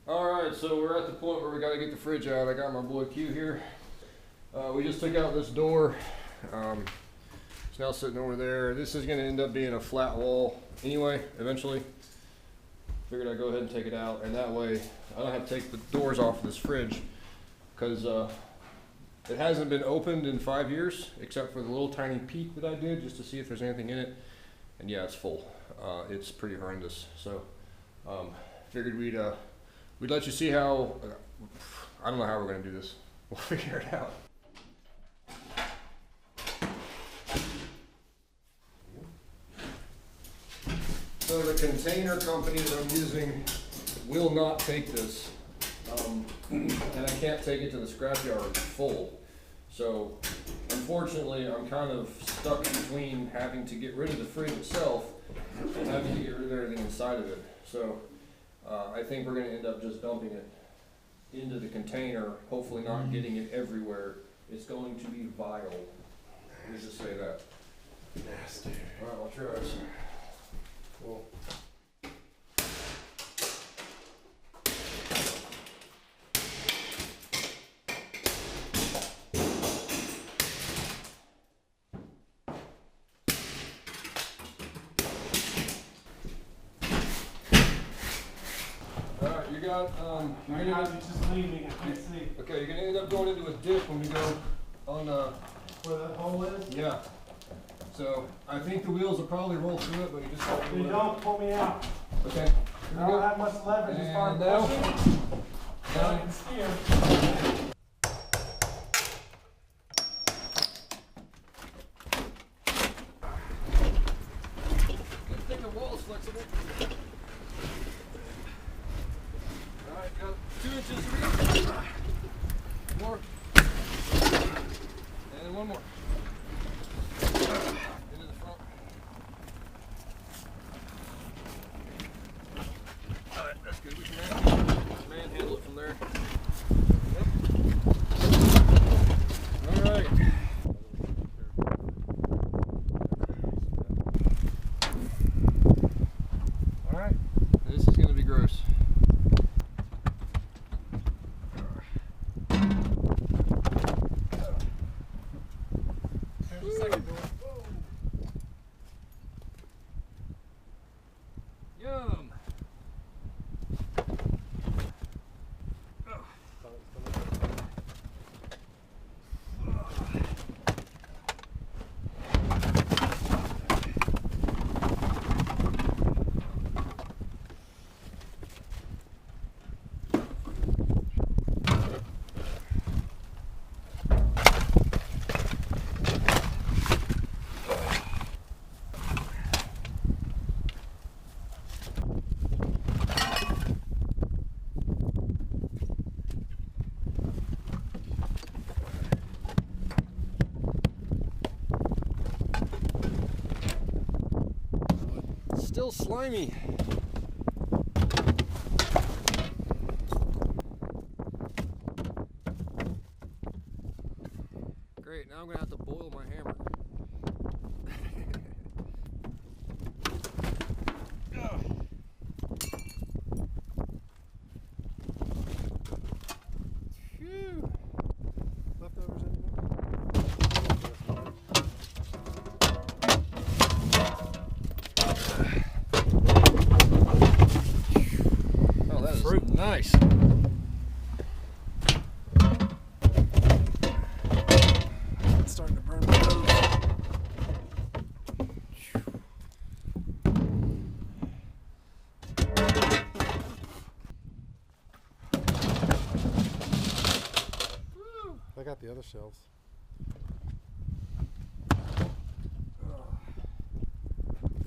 Alright, so we're at the point where we gotta get the fridge out. I got my boy Q here. We just took out this door. It's now sitting over there. This is gonna end up being a flat wall anyway, eventually. Figured I'd go ahead and take it out, and that way I don't have to take the doors off of this fridge, because it hasn't been opened in 5 years, except for the little tiny peek that I did just to see if there's anything in it. And yeah, it's full. It's pretty horrendous. So figured we'd let you see how, I don't know how we're gonna do this. We'll figure it out. So the container company that I'm using will not take this, and I can't take it to the scrapyard full. So unfortunately, I'm kind of stuck between having to get rid of the fridge itself and having to get rid of everything inside of it. So I think we're going to end up just dumping it into the container, hopefully not getting it everywhere. It's going to be vile. Let me just say that. Nasty. All right, watch your eyes. Cool. Alright, you got, you're gonna just leaving, I can't see. okay, you're gonna end up going into a dip when we go on the, Where the hole is? yeah. So, I think the wheels will probably roll through it, but you just have If to. you don't, pull me out. Okay. Here I we don't go. have much leverage as far as And now. pushing. Now I Now. can steer. Good thing the wall is flexible. Alright, got 2 inches of reach. More. And one more. Into the front. Alright, that's good. We can manhandle it from there. Yep. Alright. Alright. This is going to be gross. There's the second door. Yum. Still slimy. Great, now I'm gonna have to boil my hammer. Phew. Leftovers anymore? Oh, that is Fruit. nice. It's starting to burn my nose. I got the other shelves.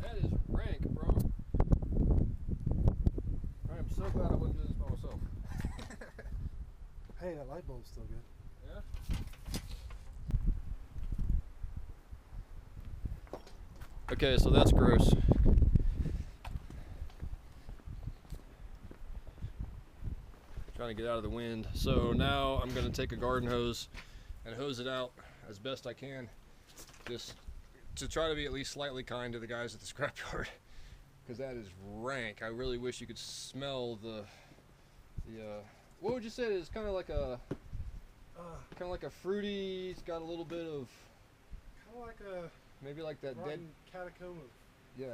That is rank, bro. I am so glad I wouldn't do this by myself. Hey, that light bulb's still good. Yeah? Okay, so that's gross. Trying to get out of the wind. So now I'm going to take a garden hose and hose it out as best I can, just to try to be at least slightly kind to the guys at the scrapyard, because that is rank. I really wish you could smell the The what would you say is kind of like a fruity? It's got a little bit of Kind of like a maybe like that dead rotten catacomb of yeah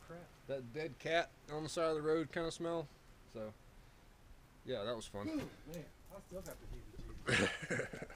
crap. that dead cat on the side of the road kind of smell. So yeah, that was fun. Ooh, man, I still got the heebie-jeebies.